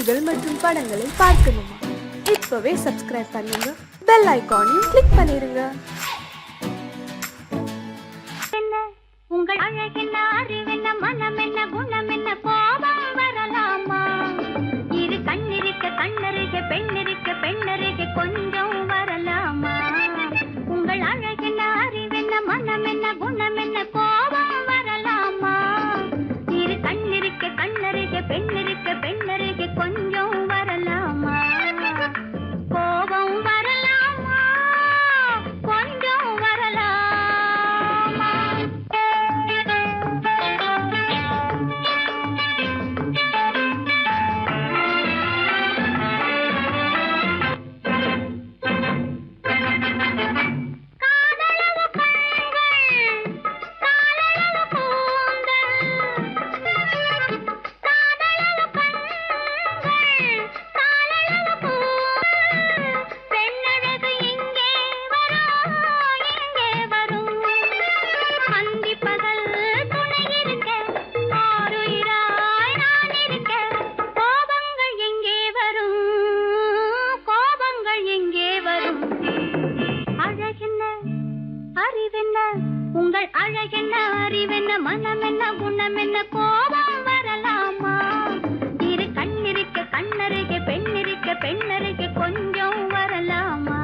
பாடல்கள் மற்றும் படங்களை பார்க்கணுமா? இப்பவே சப்ஸ்கிரைப் பண்ணுங்க, பெல் ஐகானையும் கிளிக் பண்ணிருங்க. உங்கள் அழகென்ன, அறிவென்ன, மனம் என்ன, குணம் என்ன, கோபம் வரலாமா? இரு கண்ணிருக்க கண்ணருக, பெண்ணிருக்க பெண்ணருக, கொஞ்சம் வரலாமா? உங்கள் அழகென்ன, அறிவென்ன, மனம் என்ன, குணம் என்ன, கோபம் வரலாமா? இரு கண்ணிருக்க கண்ணருக, பெண்ணிருக்க பெண்ணருக, கொஞ்சம் வரலாமா? கோபம் வரலாமா? கொஞ்சம் வரலாமா? உங்கள் அழகென்ன, அறிவென்ன, மனம் என்ன, குணம் என்ன, கோபம் வரலாமா? இரு கண்ணிருக்க கண்ணருகே, பெண்ணிருக்க பெண்ணருகே, கொஞ்சம் வரலாமா?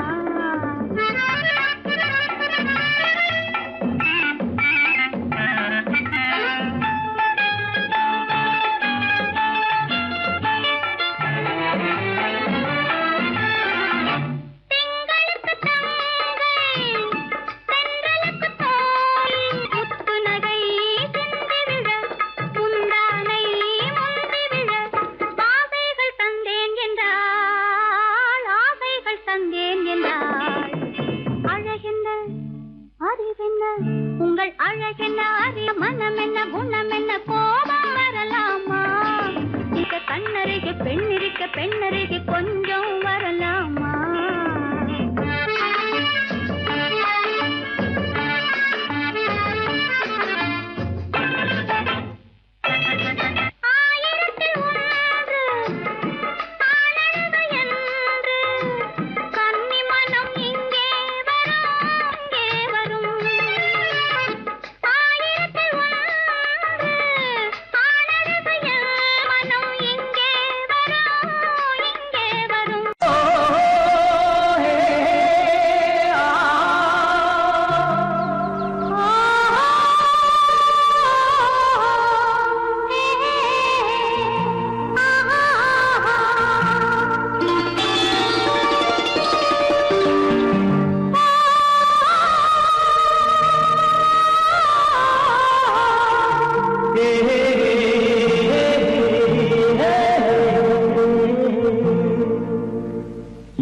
உங்கள் அழகென்ன, அறிய, மனம் என்ன, குணம் என்ன, கோபம் வரலாமா? இங்க கண்ணருகே, பெண்ணிருக்க பெண்ணருகே, கொஞ்சம் வரலாமா?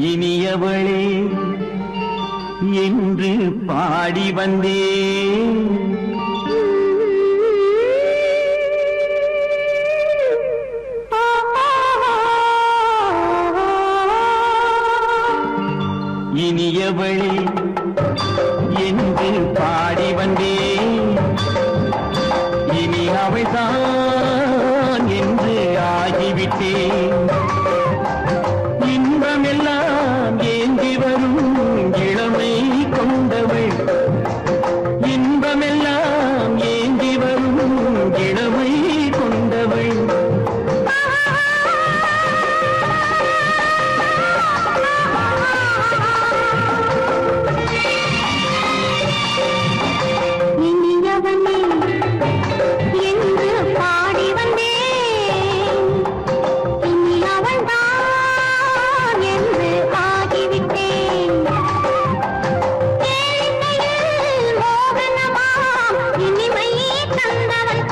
இனியவளே என்று பாடி வந்தேன், இனியவளே என்று பாடி வந்தேன், இனி அவள்தான் என்று ஆகிவிட்டேன். இன்பமெல்லாம் ஏந்தி வரும் இளமை கொண்டவள், இன்பமெல்லாம் ஏந்தி வரும் இளமை கொண்டவள். இனியவனே என்று பாடி வந்தேன், இனி அவள்தான் என்று ஆகிவிட்டேன். கேளிக்கையில் மோகனமாம் இனிமை தந்தவன்,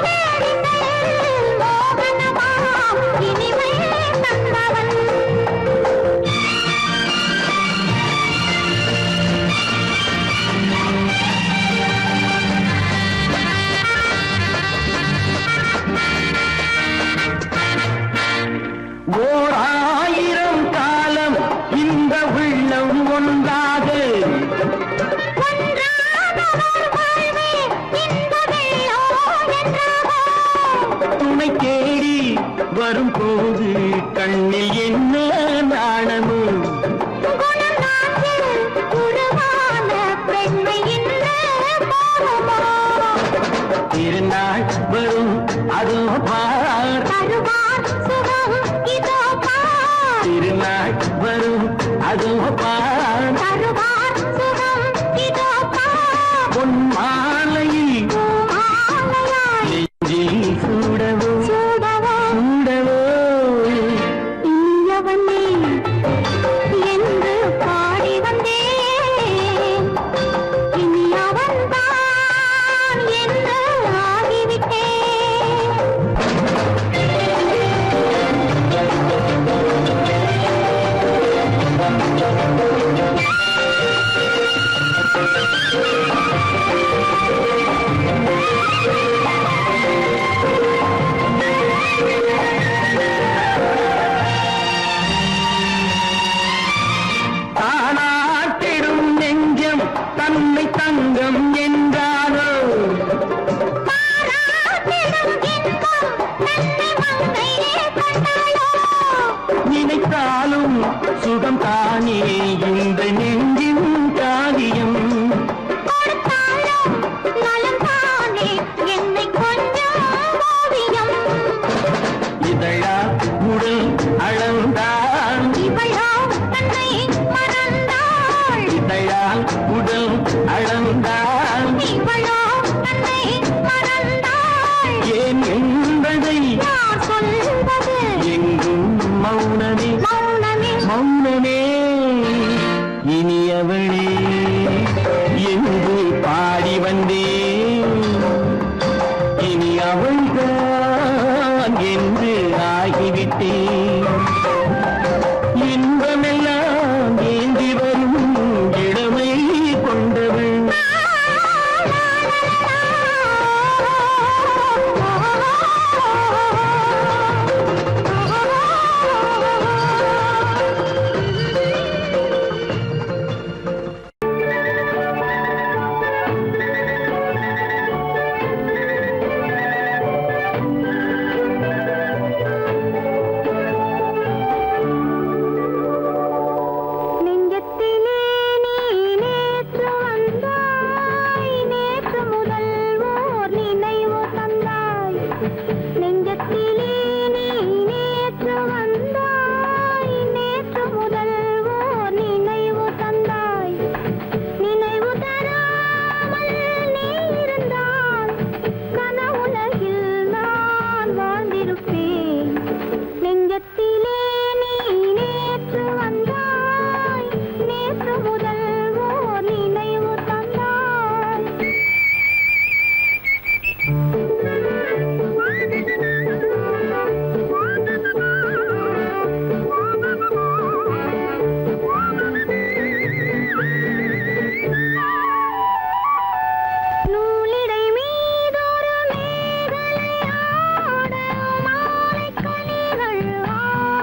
கேளிக்கையில் மோகனமாம் இனிமை தந்தவன். ஓர் ஆயிரம் காலம் இந்த உள்ளம் ஒன்றாக, துணை தேடி வரும்போது கண்ணில் என்ன நாணமோ குணநாட்டில் உருவான பெண்மை இந்த பாவமோ திருநாள் வரும் அதோ பார் தருவார் சுகம் இதோ பார் திருநாள் வரும் அதோ பார் தருவார் சுகம் இதோ பார் பொன் மாலையில் மாலையாய் நெஞ்சில் சூடவோ சூடவோ சூடவோ இனியவனே என்று பாடி வந்தேன் இனி அவன்தான் என்று ஆகிவிட்டேன் தானாட்டிடும் நெஞ்சம் தன்னை தங்கம் என்றாரோ பாராட்டிடும் இன்பம் தன்னை மங்கையே கண்டாளோ நினைத்தாலும் சுகம் தானே இந்த நெஞ்சின் காரியம் கொடுத்தாலும் நலம் தானே என்னை கொஞ்சம் ஓவியம் இதழா உடல் அளந்தான் இவளோ தன்னை மறந்தாள் இதழால் உடல் அளந்தான் இவளோ தன்னை மறந்தாள் ஏன் என்பதை யார் சொல்வது எங்கும் மௌனமே மௌனமே மௌனமே இனியவளே என்று பாடி வந்தேன் இனி அவள்தான் என்று ஆகிவிட்டேன் இன்பமெல்லாம் ஏந்தி வரும் இளமை கொண்டவள் நெஞ்சத்திலே நீ நேற்று வந்தாய் நேற்று முதல் ஓர் நினைவு தந்தாய் நெஞ்சத்திலே நீ நேற்று வந்தாய் நேற்று முதல் ஓர் நினைவு தந்தாய் நினைவு தராமல் நீ இருந்தால் கனவுலகில் நான் வாழ்ந்திருப்பேன் நெஞ்சத்திலே நீ நேற்று வந்தாய் நேற்று முதல் ஓர் நினைவு தந்தாய் நூலிடை மீதொரு மேகலை ஆட மாலைக் கனிகள் ஆட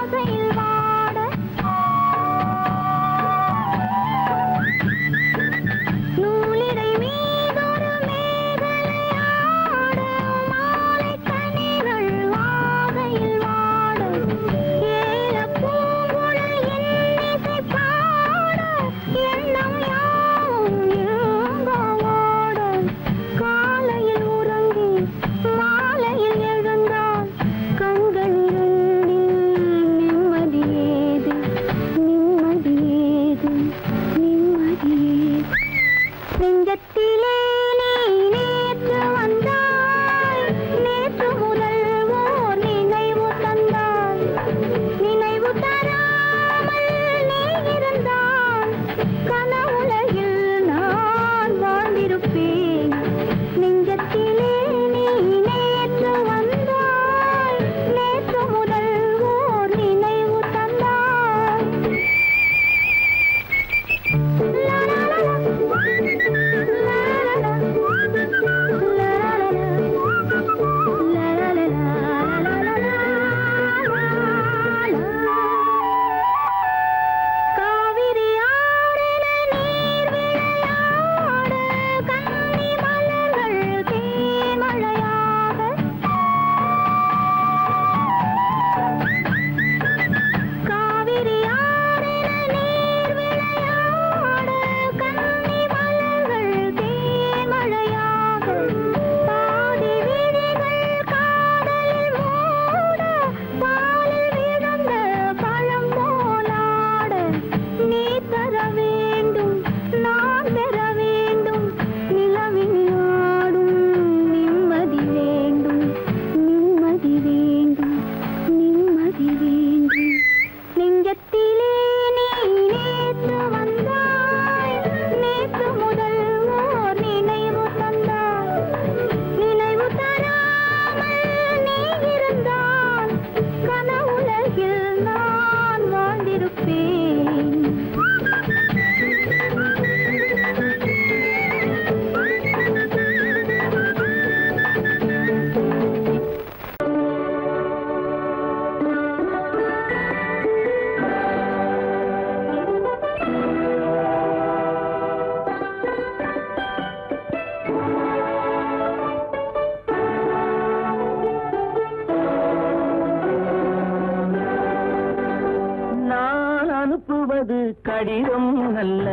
அனுப்புவது கடிதம் அல்ல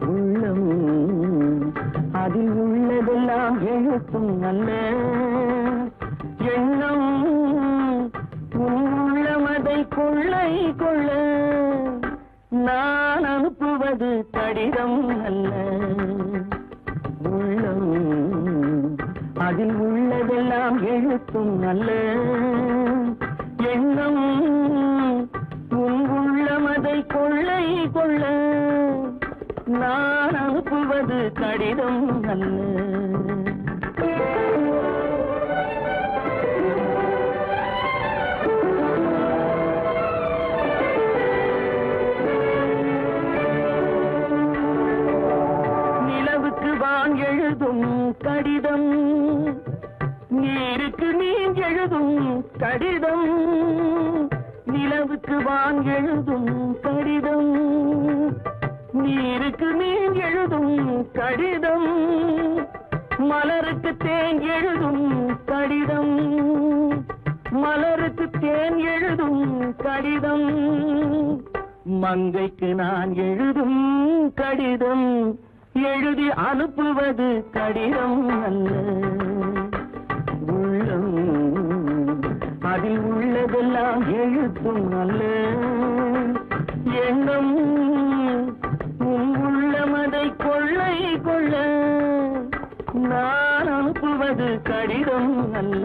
உள்ளம் அதில் உள்ளதெல்லாம் எழுத்தும் அல்ல எண்ணம் உள்ளமதை கொள்ளை கொள்ள நான் அனுப்புவது கடிதம் அல்ல உள்ளம் அதில் உள்ளதெல்லாம் எழுத்தும் அல்ல எண்ணம் உள்ளமதை கொள்ளை கொள்ள நான் அனுப்புவது கடிதம் அல்ல எழுதும் கடிதம் நீருக்கு நீர் எழுதும் கடிதம் நிலவுக்கு வான் எழுதும் கடிதம் நீருக்கு நீர் எழுதும் கடிதம் மலருக்கு தேன் எழுதும் கடிதம் மலருக்கு தேன் எழுதும் கடிதம் மங்கைக்கு நான் எழுதும் கடிதம் எழுதி அனுப்புவது கடிதம் அல்ல உள்ளம் அதில் உள்ளதெல்லாம் எழுத்தும் அல்ல எண்ணம் உள்ளமதை கொள்ளை கொள்ள நான் அனுப்புவது கடிதம் அல்ல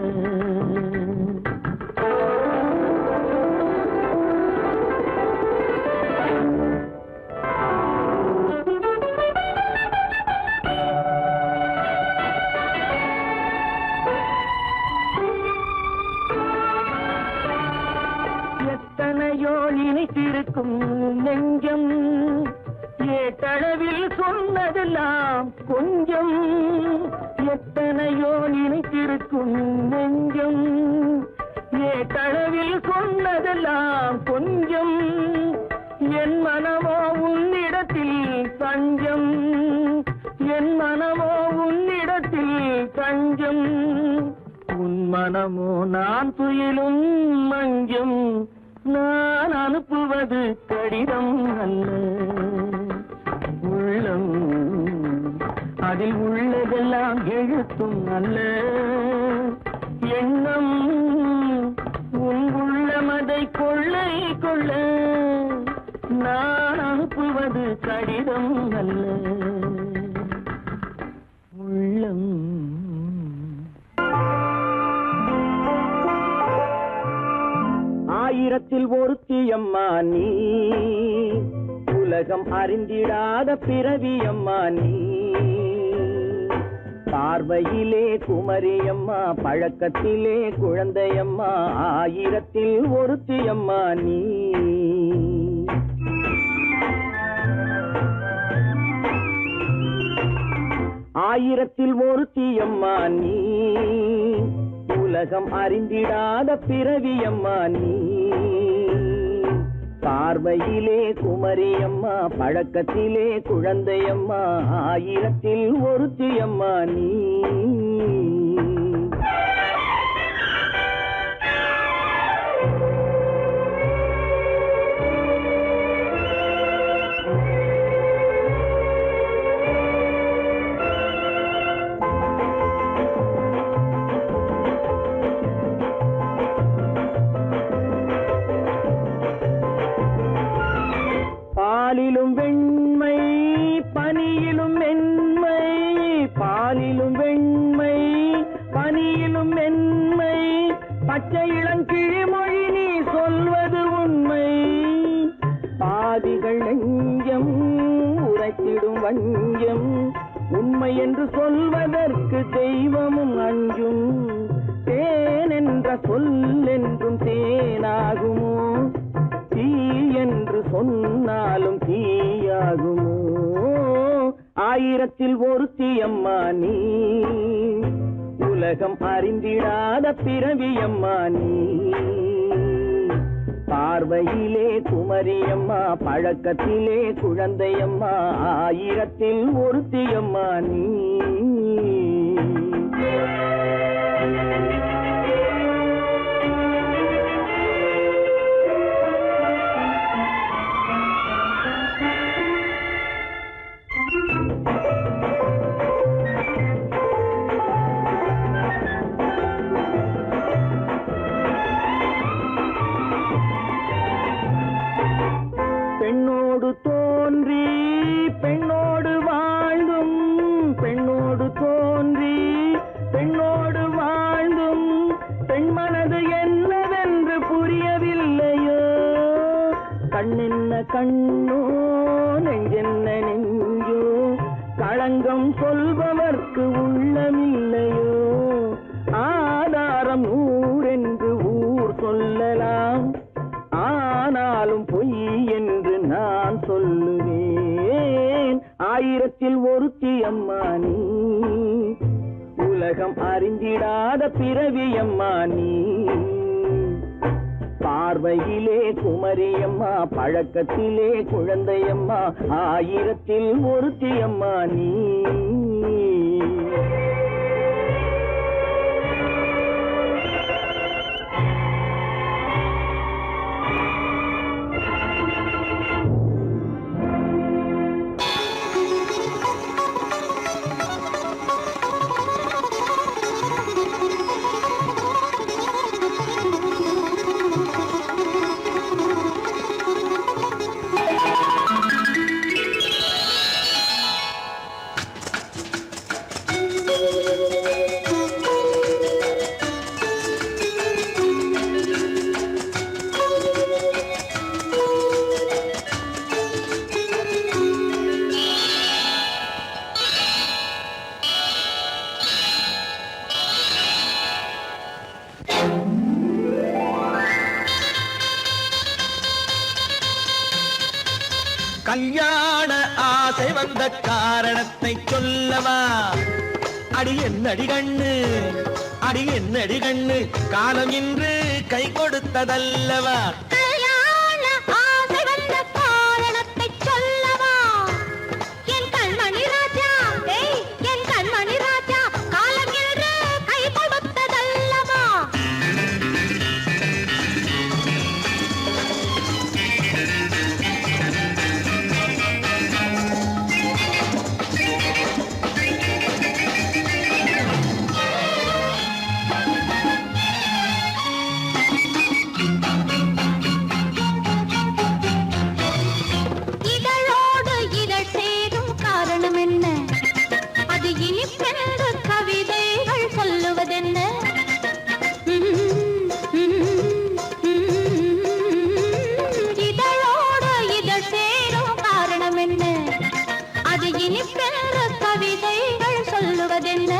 நினைத்திருக்கும் நெஞ்சம் ஏட்டளவில் சொன்னதெல்லாம் கொஞ்சம் எத்தனையோ நினைத்திருக்கும் நெஞ்சம் ஏட்டளவில் சொன்னதெல்லாம் கொஞ்சம் என் மனமோ உன்னிடத்தில் தஞ்சம் என் மனமோ உன்னிடத்தில் தஞ்சம் உன் மனமோ நான் துயிலும் மஞ்சம் நான் அனுப்புவது கடிதம் அல்ல உள்ளம் அதில் உள்ளதெல்லாம் எழுத்தும் அல்ல எண்ணம் உன் உள்ளமதை கொள்ளை கொள்ள நான் அனுப்புவது கடிதம் அல்ல உள்ளம் ஆயிரத்தில் ஒருத்தியம்மா நீ உலகம் அறிந்திடாத பிறவியம்மா நீ பார்வையிலே குமரியம்மா பழக்கத்திலே குழந்தையம்மா ஆயிரத்தில் ஒருத்தியம்மா நீ ஆயிரத்தில் ஒருத்தியம்மா நீ உலகம் அறிந்திடாத பிறவியம்மா நீ பார்வையிலே குமரியம்மா பழக்கத்திலே குழந்தையம்மா ஆயிரத்தில் ஒருத்தியம்மா நீ பாலிலும் வெண்மை பனியிலும் மென்மை பாலிலும் வெண்மை பனியிலும் மென்மை பச்சை இளங்கிழிமொழி நீ சொல்வது உண்மை பாதிகள் நெஞ்சம் உரைத்திடும் வஞ்சம் உண்மை என்று சொல்வதற்கு தெய்வமும் அஞ்சும் தேன் என்ற சொல் என்றும் தேனாகுமோ தீ என்று சொன்னாலும் தீயாகுமோ ஆயிரத்தில் ஒருத்தியம்மா நீ உலகம் அறிந்திடாத பிறவியம்மா நீ பார்வையிலே குமரியம்மா பழக்கத்திலே குழந்தையம்மா ஆயிரத்தில் ஒருத்தியம்மா நீ கண்ணோ நெஞ்சென்ன நெஞ்சோ களங்கம் சொல்பவர்க்கு உள்ளமில்லையோ ஆதாரம் ஊரென்று ஊர் சொல்லலாம் ஆனாலும் பொய் என்று நான் சொல்லுவேன் ஆயிரத்தில் ஒருத்தி அம்மா நீ உலகம் அறிந்திடாத பிறவி அம்மா நீ பார்வையிலே குமரியம்மா பழக்கத்திலே குழந்தையம்மா ஆயிரத்தில் ஒருத்தி அம்மா நீ கல்யாண ஆசை வந்த காரணத்தை சொல்லவா அடி என்னடி கண்ணு அடி என்னடி கண்ணு காலம் இன்று கை கொடுத்ததல்லவா கல்யாண ஆசை வந்த காரணத்தை சொல்லவா என் கண்மணி ராஜா என் கண்மணி ராஜா காலம் என்று கை கொடுத்ததல்லவா இதழோடு இதழ் சேரும் காரணம் என்ன அது இனிப்பென்று கவிதைகள் சொல்லுவதென்ன இதழோடு இதழ் சேரும் காரணம் என்ன அது இனிப்பென்று கவிதைகள் சொல்லுவதென்ன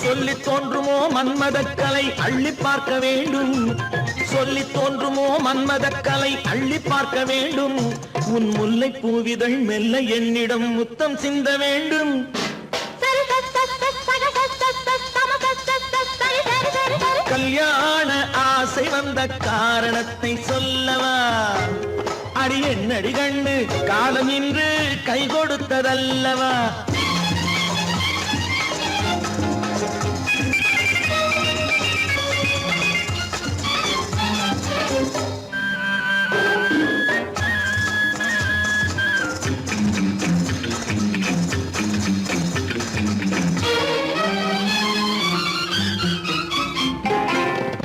சொல்லி தோன்றுமோ மன்மதக்கலை அள்ளி பார்க்க வேண்டும் சொல்லி தோன்றுமோ மன்மதக்கலை அள்ளி பார்க்க வேண்டும் உன் முல்லை பூவிதழ் மெல்ல என்னிடம் முத்தம் சிந்த வேண்டும் கல்யாண ஆசை வந்த காரணத்தை சொல்லவா அடி என்னடி கண்ணு காலம் இன்று கை கொடுத்ததல்லவா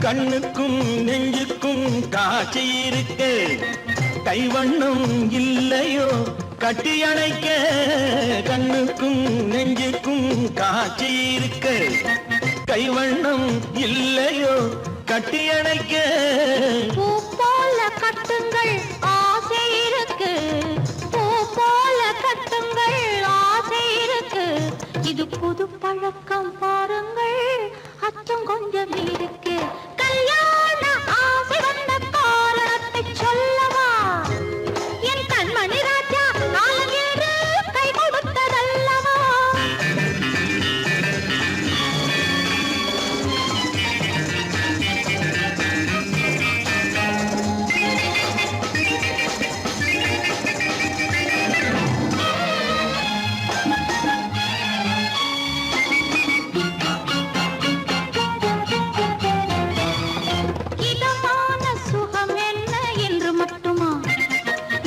கண்ணுக்கும் நெஞ்சுக்கும் காட்சி இருக்க கைவண்ணம் இல்லையோ கட்டி அணைக்க கண்ணுக்கும் நெஞ்சுக்கும் காட்சி இருக்க கைவண்ணம் இல்லையோ கட்டி அணைக்க பூ போல கட்டுங்கள் ஆசை இருக்கு பூ போல கட்டுங்கள் ஆசை இருக்கு இது புது பழக்கம் பாருங்கள் அச்சம் கொஞ்சம் இருக்கு கல்யாண ஆசை வந்த காரணத்தை சொல்லவா என் கண்மணி ராஜா காலம் என்று கை கொடுத்ததல்லவா இதமான சுகம் என்ன என்று மட்டுமா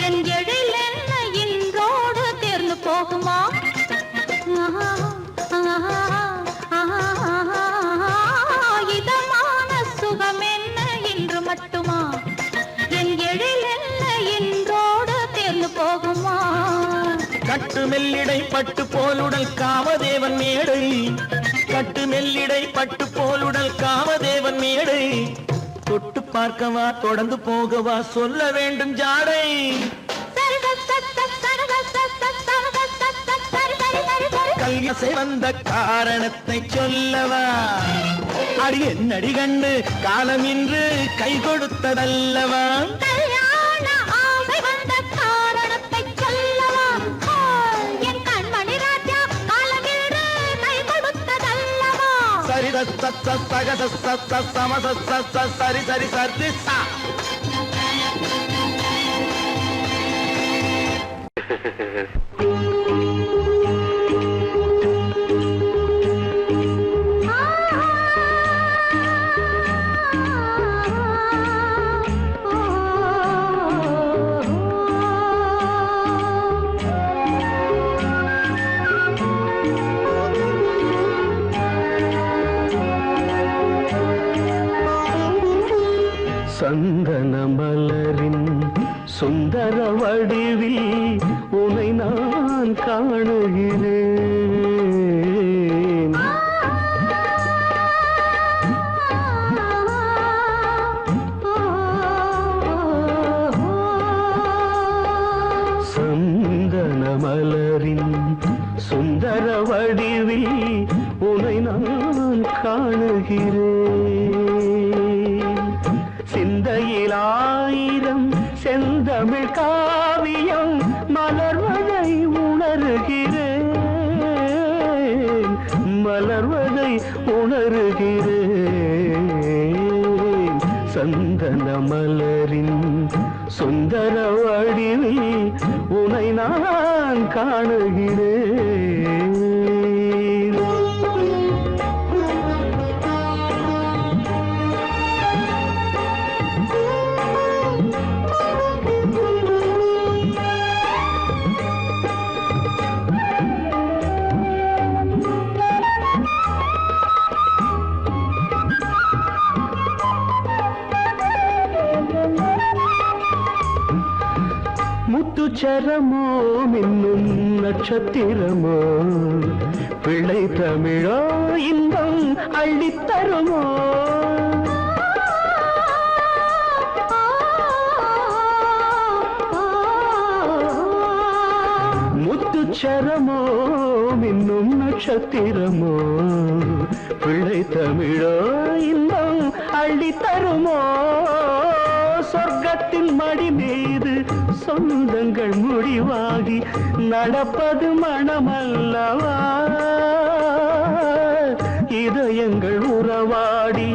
என் எழில் என்ன இன்றோடு தேர்ந்து போகுமா இதமான சுகம் என்ன என்று மட்டுமா என் எழில் என்ன இன்றோடு தேர்ந்து போகுமா கட்டு மெல்லிடை பட்டு போலுடல் காமதேவன் மேடை கட்டு மெல்லிடை பட்டு போலுடல் காமதேவன் மேடை தொட்டு பார்க்கவா தொடர்ந்து போகவா சொல்ல வேண்டும் ஜாடை கல்யாசை வந்த காரணத்தை சொல்லவா அடி என்னடி கண்டு காலம் இன்று கை கொடுத்ததல்லவா கல்யாண ஆசை வந்த காரணத்தை சொல்லவா என் கண்மணி ராஜா காலமின்று கை கொடுத்ததல்லவா சரி சக சம சரி சரி சரி சா சந்தன மலரின் சுந்தர வடிவில் உனை நான் காணுகிறேன் சந்தன மலரின் சுந்தர வடிவில் உனை நான் காணுகிறேன் சிந்தையில் ஆயிரம் செந்தமிழ் காவியம் மலர்வதை உணர்கிறேன் மலர்வதை உணர்கிறேன் சந்தன மலரின் சுந்தர வடிவில் உனை நான் காணுகிறேன் முத்துச்சரமோ மின்னும் நட்சத்திரமோ பிள்ளை தமிழோ இன்பம் அள்ளித்தருமோ முத்துச்சரமோ மின்னும் நட்சத்திரமோ பிள்ளை தமிழோ இன்பம் அள்ளித்தருமோ சொர்க்கத்தின் மடி மீது சொந்தங்கள் முடிவாகி நடப்பது மனமல்லவா இதயங்கள் உறவாடி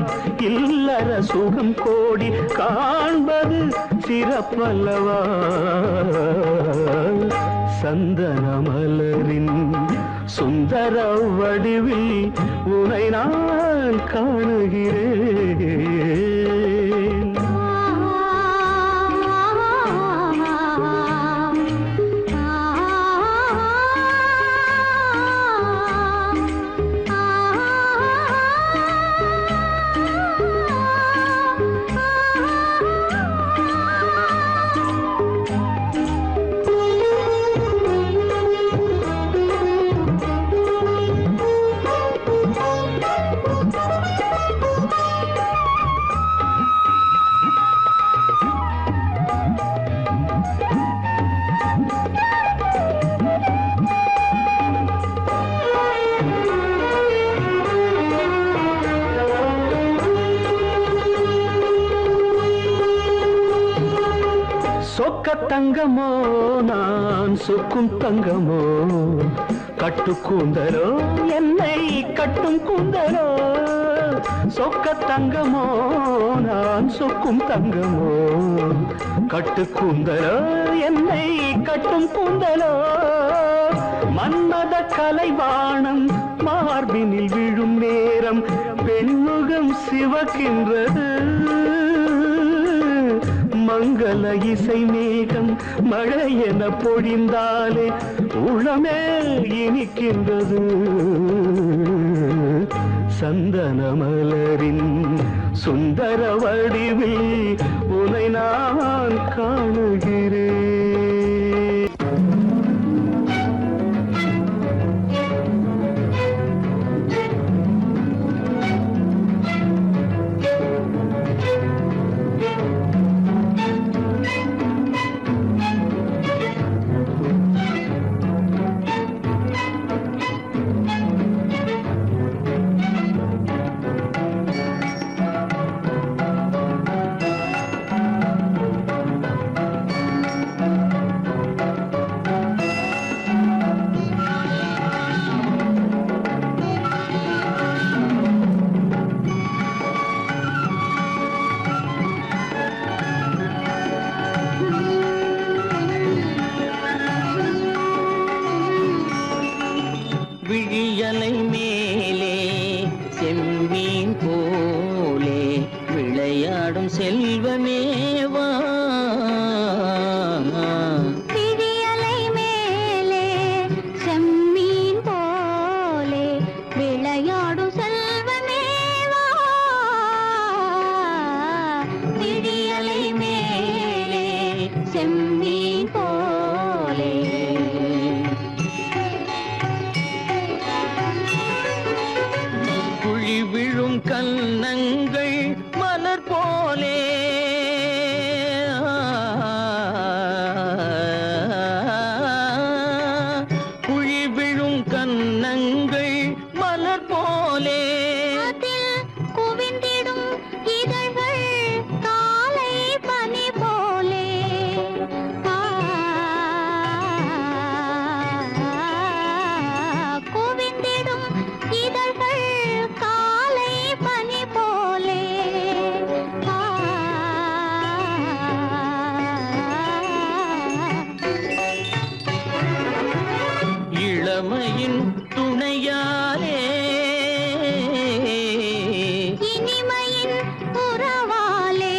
இல்லற சுகம் கோடி காண்பது சிறப்பல்லவா சந்தன மலரின் சுந்தர வடிவில் உனை நான் காணுகிறேன் சொக்க தங்கமோ நான் சொக்கும் தங்கமோ கட்டு கூந்தலோ என்னை கட்டும் கூந்தலோ சொக்க தங்கமோ நான் சொக்கும் தங்கமோ கட்டு கூந்தலோ என்னை கட்டும் கூந்தலோ மன்மத கலைவாணம் மார்பினில் விழும் நேரம் பெண்முகம் சிவக்கின்றது மங்கள இசை மேகம் மழை என பொழிந்தாலே உளமே இனிக்கின்றது சந்தன மலரின் சுந்தர வடிவில் உனை நான் காணுகிறேன் விளையாடும் செல்வமேவா விழியலை மேலே செம்மீன் போலே விளையாடும் செல்வமேவா விழியலை மேலே செம்மீன் போலே குழி விழும் கன்னங்கள் மலர் போலே குழி விழும் கன்னங்கள் மலர் போலே அதில் குவிந்திடும் இதழ்கள் காலை பனி போலே குவிந்திடும் இதழ்கள் காலை பனி போலே இளமையின் துணையாலே இனிமையின் உறவாலே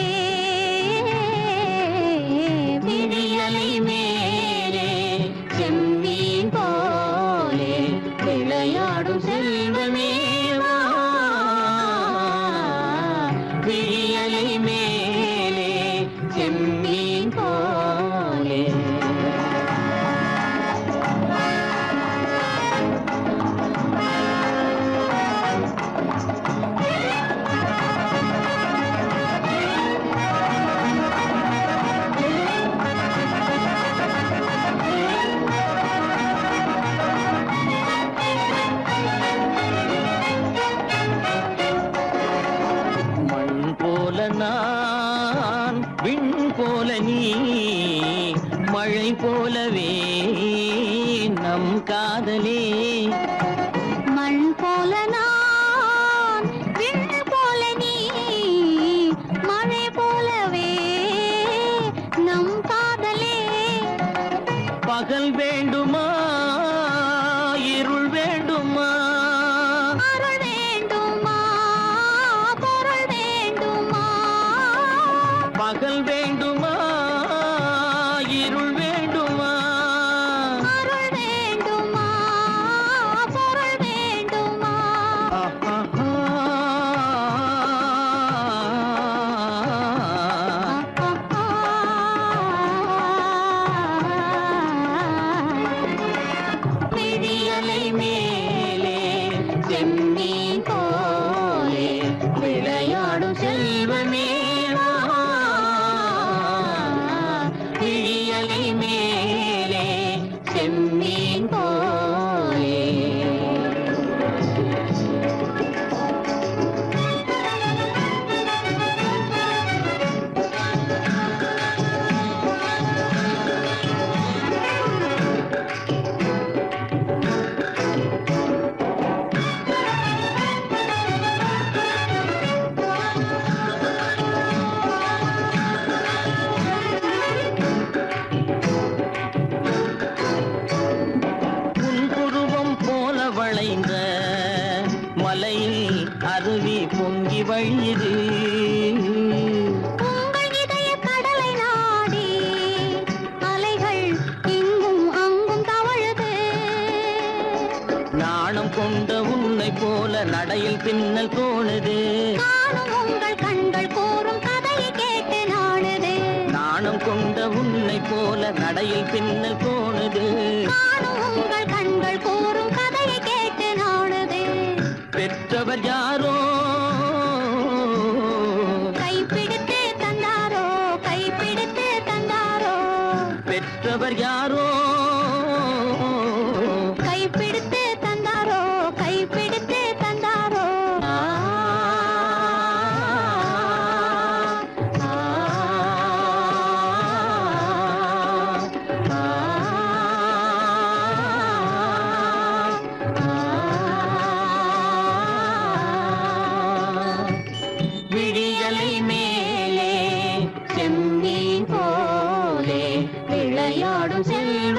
விழியலை மேலே செம்மீன் போலே விளையாடும் செல்வமேவா விழியலை மேலே செம்மீன் போலே மண் போல நான் விண் போல நீ மழை போலவே நம் காதலே மண் போல நான் விண் போல நீ மழை போலவே நம் காதலே பகல் வேண்டுமா இருள் வேண்டுமா அருள் வேண்டுமா பொருள் வேண்டுமா பகல் வேண்டுமா இருள் வேண்டுமா அருள் வேண்டுமா பொருள் வேண்டுமா விழியலை மேலே செம்மீன் போலே விளையாடும் செல்வமேவா விழியலை மேலே செம்மீன் போலே புன்புருவம் போல வளைந்த மலையில் அருவி பொங்கி வழியுது உங்கள் இதய கடலை நாடி அலைகள் இங்கும் அங்கும் தவழுது நாணம் கொண்ட உன்னை போல நடையில் பின்னல் தோணுது காணும் உங்கள் கண்கள் கூறும் கதையை கேட்டு நாடுது நாணம் கொண்ட உன்னை போல நடையில் பின்னல் தோணுது காணும் உங்கள் கண்கள் கூறும் கதையை கேட்டு நாடுது பெற்றவர் யாரோ கைப்பிடித்து தந்தாரோ கைப்பிடித்து தந்தாரோ பெற்றவர் யாரோ கைப்பிடித்து தந்தாரோ கைப்பிடித்து தந்தாரோ விழியலை மேலே செம்மீன் போலே விளையாடும் செல்வ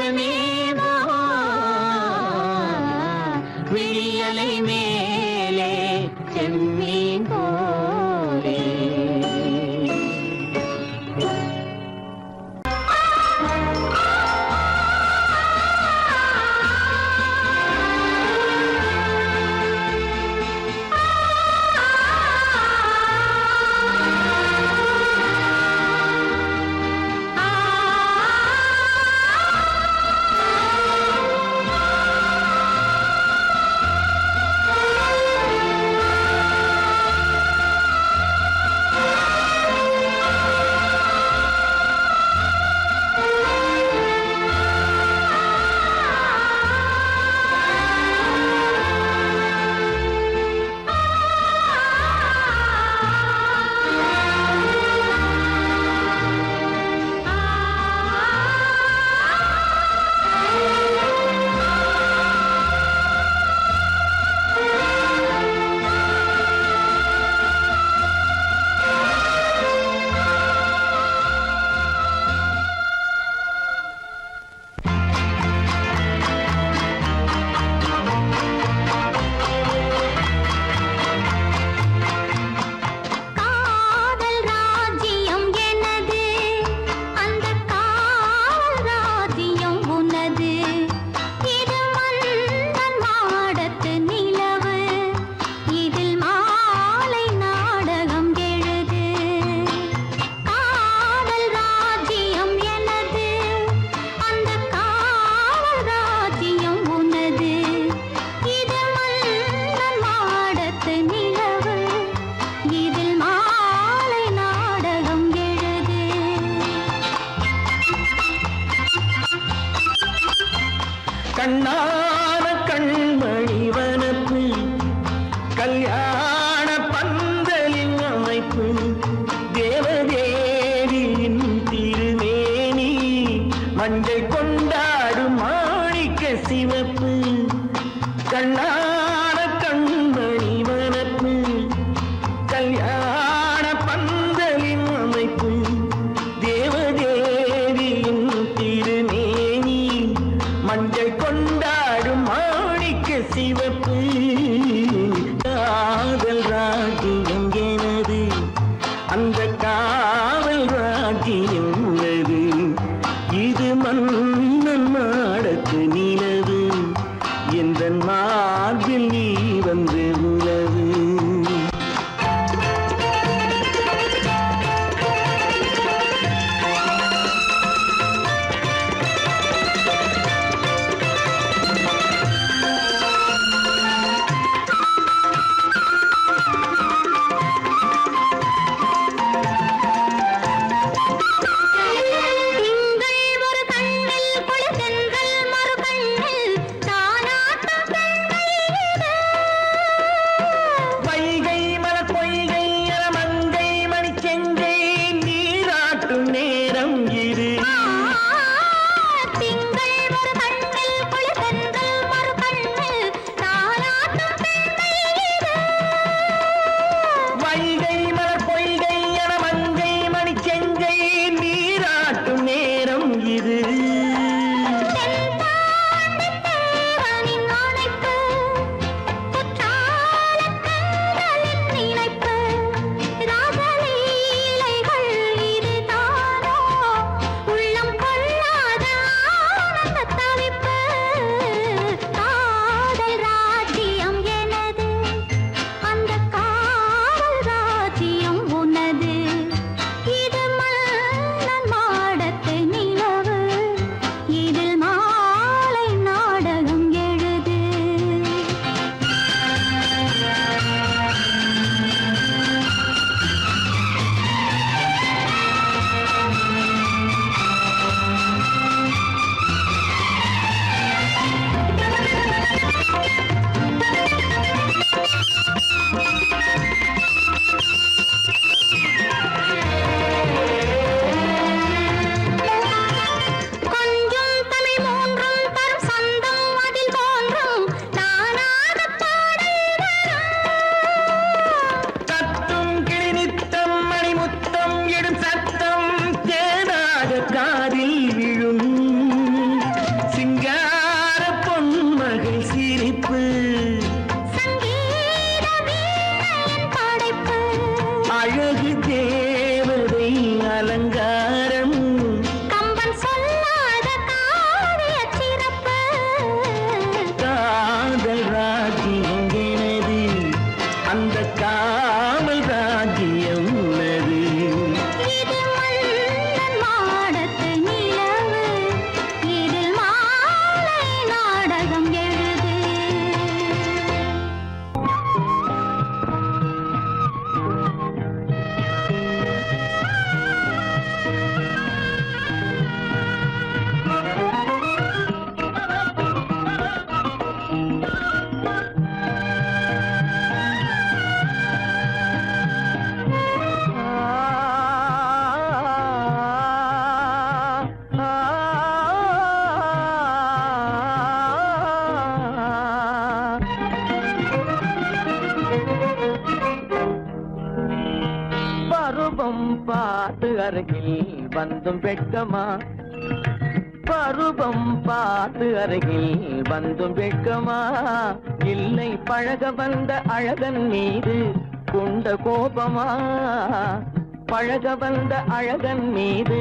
கண்ணான கண்மணி வனப்பு கல்யாண பந்தலின் அமைப்பு தேவதேவியின் திருமேனி மஞ்சள் கொண்டாடும் மாணிக்க சிவப்பு கண்ணான கண்மணி வனப்பு கல்யாண பந்தலின் அமைப்பு தேவதேவியின் திருமேனி மஞ்சள் கொண்டாடும் மாணிக்க சிவப்பு காதல் ராஜ்யம் எனது அந்த காவல் ராஜ்யம் உள்ளது இது மன்னன் மாடத்து நிலவு எந்த மார்பில் நீ வந்து உலவு திங்கள் ஒரு கண்ணில் குளிர்தென்றல் மறு கண்ணில் தானாட்டம் பெண்மையிலே. வைகை மலர் பொய்கை மங்கை மணிச்செங்கை நீராட்டும் நேரம் இது திங்கள் ஒரு கண்ணில் குளிர்தென்றல் மறு கண்ணில் தானாட்டம் பெண்மையிலே. வைகை மலர் பொய்கை மங்கை மணிச்செங்கை நீராட்டும் நேரம் இது தென்பாண்டித் தேவனின் ஆணைப்பு, குற்றாலக் கண்களின் நினைப்பு, ராசலீலைகள் இதுதானோ, உள்ளம் கொள்ளாத ஆனந்தத் தவிப்பு. காதல் ராஜ்யம் எனது, அந்த காவல் ராஜ்யம் உனது. இது மன்னன் மாடத்து நிலவு, இதில் மாலை நாடகம் எழுது. கொஞ்சம் தமிழ் மூன்றும் தரும் சந்தம் அதில் தோன்றும் நானாகப் பாடல் வரும். தத்தும் கிளி நித்தம் மணிமுத்தம் இடும் சத்தம் தேனாக காதில் விழும் சிங்கார பொன்மகள் சிரிப்பு சங்கீத வீணையின் படைப்பு, அழகு தேவதை அலங்காரம் கம்பன் சொல்லாத காவியச் சிறப்பு. காதல் ராஜ்யம் எனது அந்த காவல் ராஜ்யம் உள்ளது இது மன்னன் மாடத்து நிலவு, இதில் மாலை நாடகம் எழுது. பருவம் பார்த்து அருகில் வந்தும் வெட்கமா பருவம் பார்த்து அருகில் வந்தும் வெட்கமா இல்லை பழக வந்த அழகன் மீது கொண்ட கோபமா பழக வந்த அழகன் மீது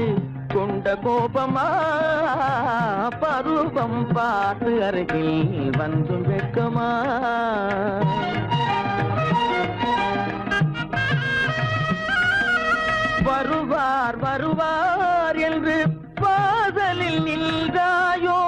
கொண்ட கோபமா பருவம் பார்த்து அருகில் வந்தும் வெட்கமா வருவார் வருவார் என்று வாசலில் நின்றாயோ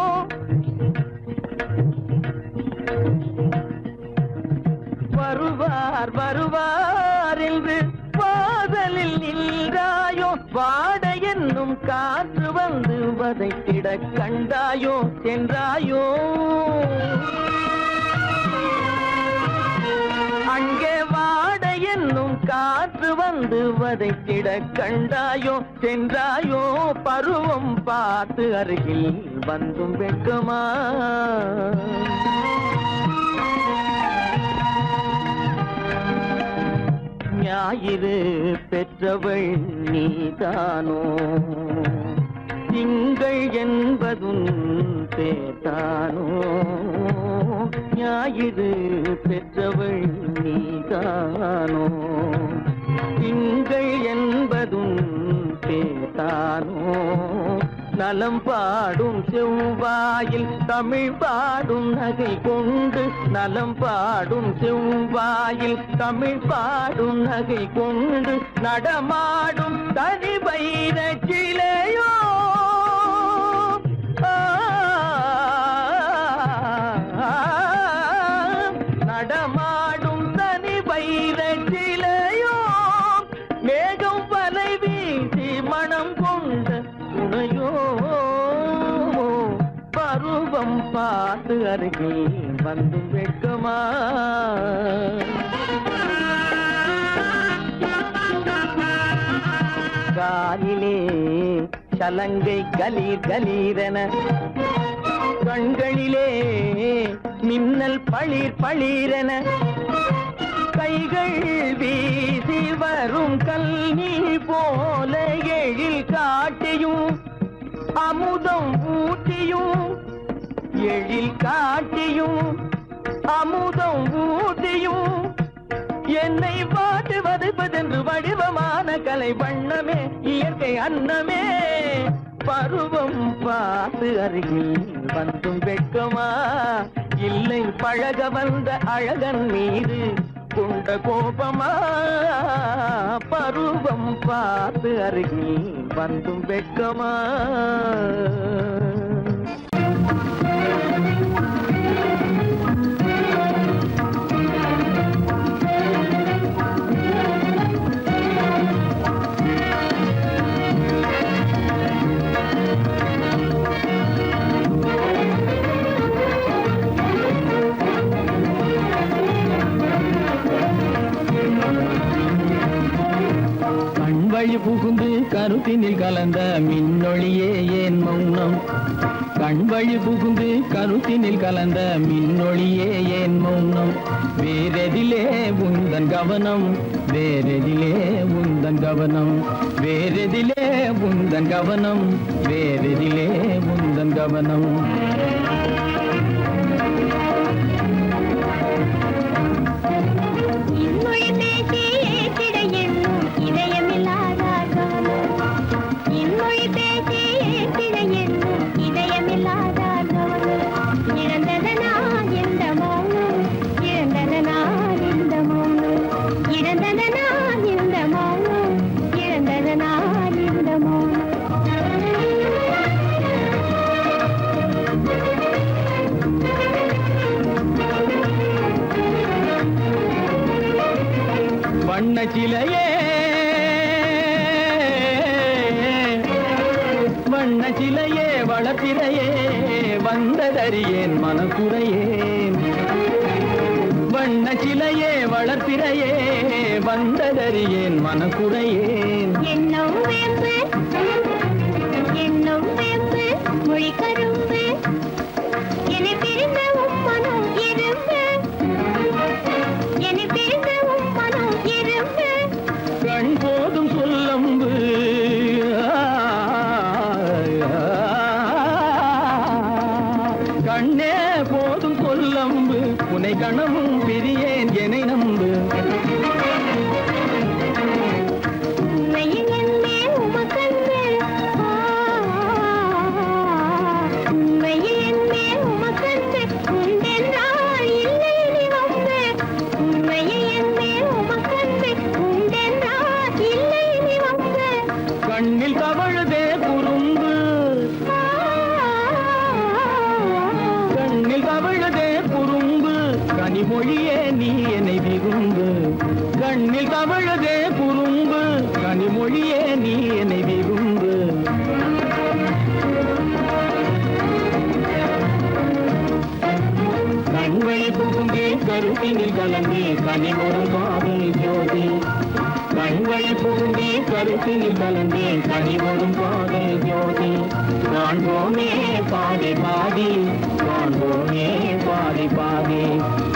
வருவார் வருவார் என்று வாசலில் நின்றாயோ வாட என்னும் என்னும் காற்று வந்து வதைத்திட கண்டாயோ சென்றாயோ அங்கே வாட என்னும் காற்று வந்து வதைத்திட கண்டாயோ சென்றாயோ பருவம் பார்த்து அருகில் வந்தும் வெட்கமா ஞாயிறு பெற்றவள் நீதானோ திங்கள் என்பதும் பேத்தானோ ஞாயிறு பெற்றவள் நீதானோ திங்கள் என்பதும் பேத்தானோ நலம் பாடும் செவ்வாயில் தமிழ் பாடும் நகை கொண்டு நலம் பாடும் செவ்வாயில் தமிழ் பாடும் நகை கொண்டு நடமாடும் தனி வைர சிலையோ நடமாடும் தனி வைர சிலையோ மேகம் வலை வீசி மனம் கொண்ட துணையோ பருவம் பார்த்து அருகில் வந்து வெட்கமா காலிலே சலங்கை கலீர் கலீரென கண்களிலே மின்னல் பளிர் பளிரென கைகள் வீசி வரும் கல்வி போல எழில் காட்டியும் அமுதம் ஊட்டியும் எழில் காட்டியும் அமுதம் ஊட்டியும் என்னை பாட்டு வதைப்பதென்று வடிவமான கலை வண்ணமே இயற்கை அன்னமே பருவம் பார்த்து அருகில் வந்தும் வெட்கமா இல்லை பழக வந்த அழகன் மீது கொண்ட கோபமா பருவம் பார்த்து அருகில் வந்தும் வெட்கமா வழி புகுந்து கருத்தினில் கலந்த மின்னொளியே ஏன் மௌனம் கண் வழி புகுந்து கருத்தினில் கலந்த மின்னொளியே ஏன் மௌனம் வேறெதிலே உந்தன் கவனம் வேறெதிலே உந்தன் கவனம் வேறெதிலே உந்தன் கவனம் வேறெதிலே உந்தன் கவனம் வண்ணச்சிலையே வண்ணச்சிலையே வளர்ப்பிறையே வந்ததறியேன் மனக்குறையேன் வண்ணச்சிலையே வளர்ப்பிறையே வந்ததறியேன் மனக்குறையேன் என்னும் வேம்பு மொழி கரும்பு என்னை பிரிந்த உம்மனும் இரும்பு என்னை பிரிந்த உம்மனும் இரும்பு கண் போதும் சொல்லம்பு கண்ணே போதும் சொல்லம்பு உனை கணமும் பிரியேன் என்னை நம்பு கண்ணில் தவழுதே குறும்பு கண்ணில் தவழுதே குறும்பு கனிமொழியே நீ என்னை விரும்பு கண்ணில் தவழுதே குறும்பு கனிமொழியே நீ என்னை விரும்பு கனிமொரு காதல் ஜோதி கண்கள் பூண்டி கருத்தில் கலந்தே கனிமொரும் காதல் ஜோதி காண்போமே பாதி பாதி காண்போமே பாதி பாதி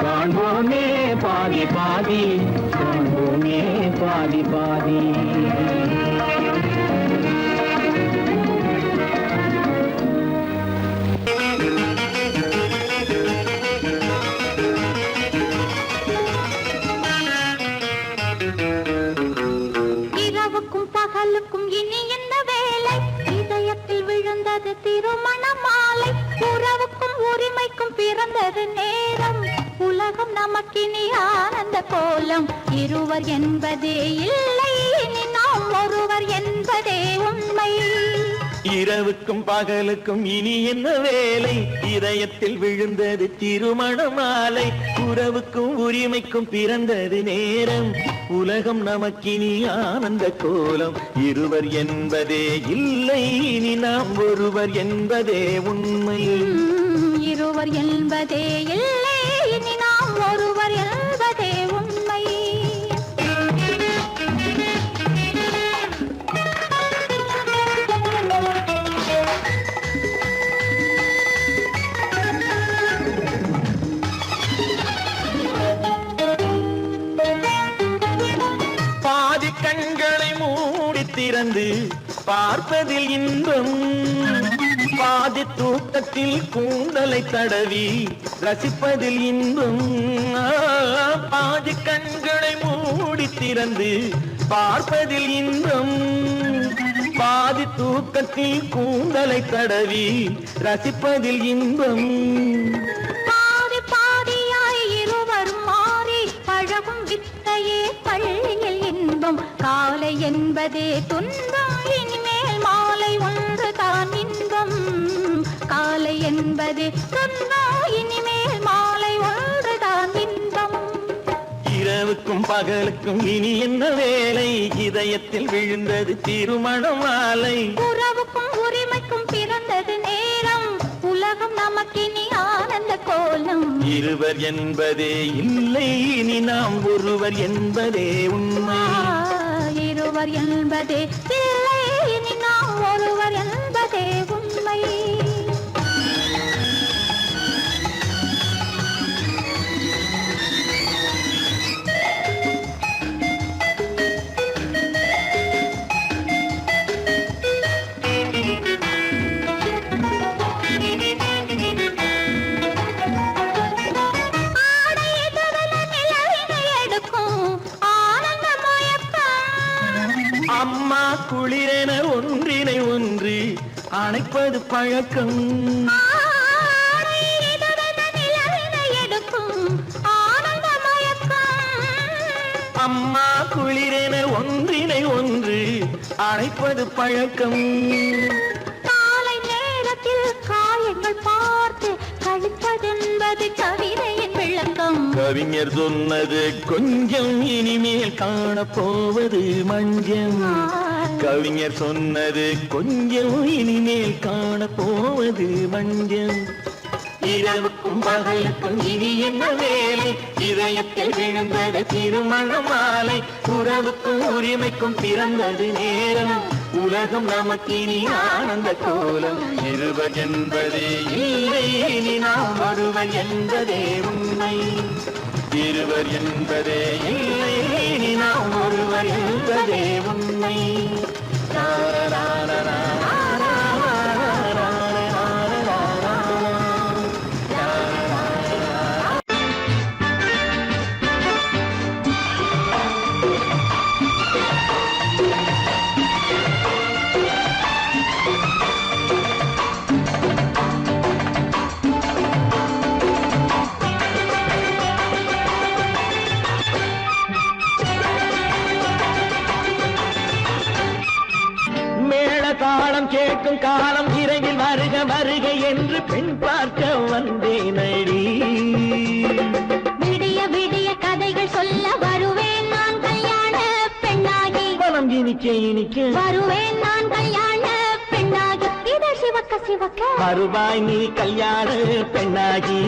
காண்போமே பாதி பாதி காண்போமே பாதி பாதி இரவுக்கும் பகலுக்கும் இனி என்ன வேலை இதயத்தில் விழுந்தது திருமண மாலை உறவுக்கும் உரிமைக்கும் பிறந்தது நேரம் உலகம் நமக்கினி ஆனந்த கோலம் இருவர் என்பதே இல்லை இனி நாம் ஒருவர் என்பதே உண்மை இரவுக்கும் பகலுக்கும் இனி என்ன வேலை இதயத்தில் விழுந்தது திருமண மாலை உறவுக்கும் உரிமைக்கும் பிறந்தது நேரம் உலகம் நமக்கினி ஆனந்த கோலம் இருவர் என்பதே இல்லை இனி நாம் ஒருவர் என்பதே உண்மை இருவர் என்பதே இல்லை இனி நாம் ஒருவர் என்பதே உண்மை பாதி கண்களை மூடி திறந்து பார்ப்பதில் இன்பம் பாதி தூக்கத்தில் கூந்தலை தடவி ரசிப்பதில் இன்பம் பாதி கண்களை மூடி திறந்து பார்ப்பதில் இன்பம் பாதி தூக்கத்தில் கூந்தலை தடவி ரசிப்பதில் இன்பம் பாதி பாதியாய் இருவரும் மாறி பழகும் வித்தையே பள்ளியில் இன்பம் காலை என்பதே துன்பம் இனிமேல் மாலை ஒன்று தான் இன்பம் காலை என்பதே துன்பம் இனிமேல் மாலை ஒன்று தான் இன்பம் இரவுக்கும் பகலுக்கும் இனி என்ன வேலை இதயத்தில் விழுந்தது திருமண மாலை உறவுக்கும் உரிமைக்கும் பிறந்தது நேரம் உலகம் நமக்கினி ஆனந்த கோலம் இருவர் என்பதே இல்லை இனி நாம் ஒருவர் என்பதே உண்மை இருவர் என்பதே இல்லை இனி நாம் ஒருவர் என்பதே உண்மை அம்மா குளிரென ஒன்றினை ஒன்று அணைப்பது பழக்கம் அம்மா குளிரென ஒன்றினை ஒன்று அணைப்பது பழக்கம் காலை நேரத்தில் காயங்கள் பார்த்து கழிப்பதென்பது கவிதையின் விளக்கம் கவிஞர் சொன்னது கொஞ்சம் இனிமேல் காணப்போவது மஞ்சம் கவிஞர் சொன்னது கொஞ்சம் இனிமேல் காணப்போவது மஞ்சம் இரவுக்கும் பகலுக்கும் இனி என்ன வேலை இதயத்தில் விழுந்தது திருமண மாலை உறவுக்கும் உரிமைக்கும் பிறந்தது நேரம் உலகம் நமக்கினி ஆனந்த கோலம் இருவர் என்பதே இல்லை இனி நாம் ஒருவர் என்பதே உண்மை இருவர் என்பதே இல்லை இனி நாம் ஒருவர் என்பதே உண்மை தாளம் கேட்கும் காலம் இறையில் வருக வருக என்று பெண் பார்க்க வந்தேன் அடி விடிய விடிய கதைகள் சொல்ல வருவேன் நான் கல்யாண பெண்ணாகி மனம் இனிக்க இனிக்க வருவேன் நான் கல்யாண பெண்ணாகி இதை சிவக்க சிவக்க வருவாய் நீ கல்யாண பெண்ணாகி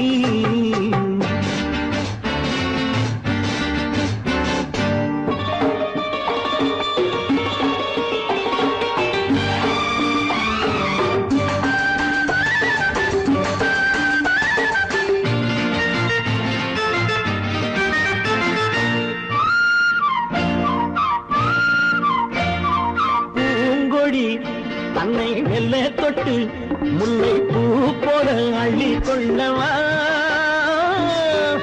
தன்னை மெல்ல தொட்டு முல்லை பூ போல அள்ளி கொள்ளவா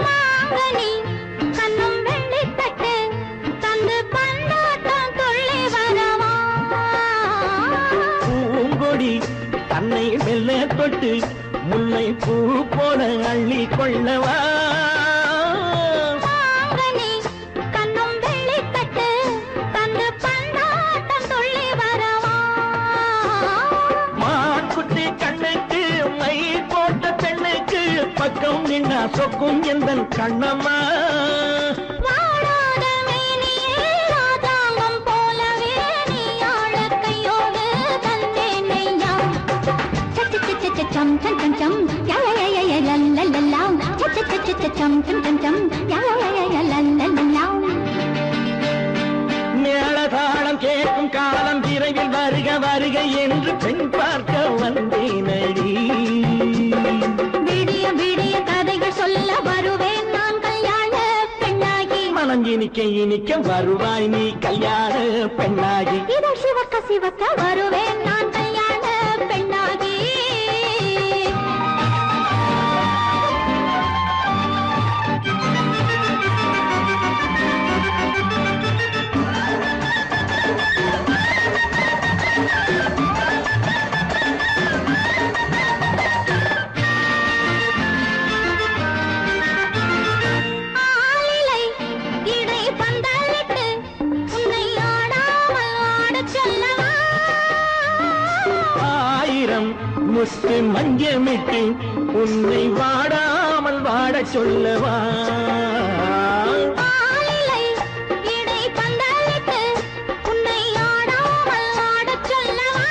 மாங்கனி கண்ணும் வெள்ளித்தட்டு தந்து பந்தாட்டம் துள்ளி வரவா பூங்கொடி தன்னை மெல்ல தொட்டு முல்லை பூ போல அள்ளி கொள்ளவா மாங்கனி கண்ணும் வெள்ளித்தட்டு தந்து பந்தாட்டம் துள்ளி வரவா மான்குட்டி கண்ணுக்கு மை போட்ட பெண்ணுக்கு பக்கம் நின்னா சொக்கும் எந்தன் கண்ணம்மா வாழாத மேனியே ராஜாங்கம் போலவே நீ ஆழக்கையோடு தந்தேன் நெய்யா சம் சம் சம் சம் யா யா யா யா லல்லல்லா சம் சம் சம் சம் யா யா யா யா லல்லல்லா மேளதாளம் கேட்கும் காலம் விரைவில் வருக வருக என்று பெண் பார்க்க வந்தேனடி விடிய விடிய கதைகள் சொல்ல வருவேன் நான் கல்யாண பெண்ணாகி மனம் இனிக்க இனிக்க வருவாய் நீ கல்யாண பெண்ணாகி இதழ் சிவக்க சிவக்க வருவேன் நான் கல்யாண பெண்ணாகி ஆலிலை இடை பந்தலிட்டு உன்னை ஆடாமல் ஆடச் சொல்லவா ஆயிரம் முத்து மஞ்சமிட்டு உன்னை வாடாமல் வாடச் சொல்லவா ஆலிலை இடை பந்தலிட்டு உன்னை ஆடாமல் ஆடச் சொல்லவா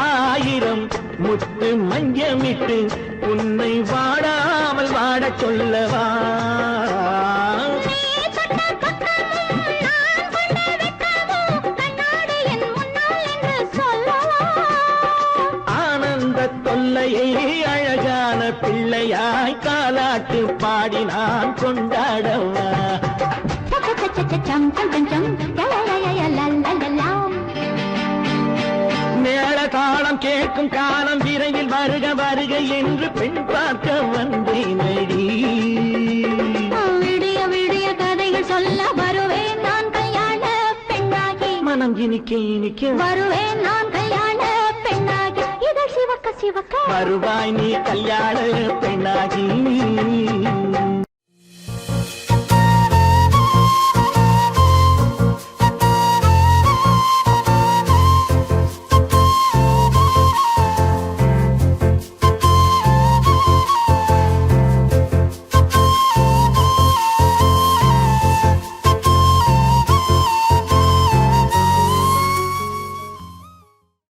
ஆயிரம் முத்து மஞ்சமிட்டு உன்னை வாடாமல் வாடச் சொல்லவா நீ தொட்ட பக்கமும் நான் கொண்ட வெட்கமும் கண்ணாடி என் முன்னால் என்று சொல்லவா ஆனந்த தொல்லையை அழகான பிள்ளையாய் காலாட்டு பாடி நான் கொண்டாடவா சம் சம் சம் சம் யா யா யா யா லல்லல்லா மேளதாளம் கேட்கும் காலம் விரைவில் வருக வருக என்று பெண் பார்க்க வந்தேனடி விடிய விடிய கதைகள் சொல்ல வருவேன் நான் கல்யாண பெண்ணாகி மனம் இனிக்க இனிக்க வருவேன் நான் கல்யாண பெண்ணாகி இதழ் சிவக்க சிவக்க வருவாய் நீ கல்யாண பெண்ணாகி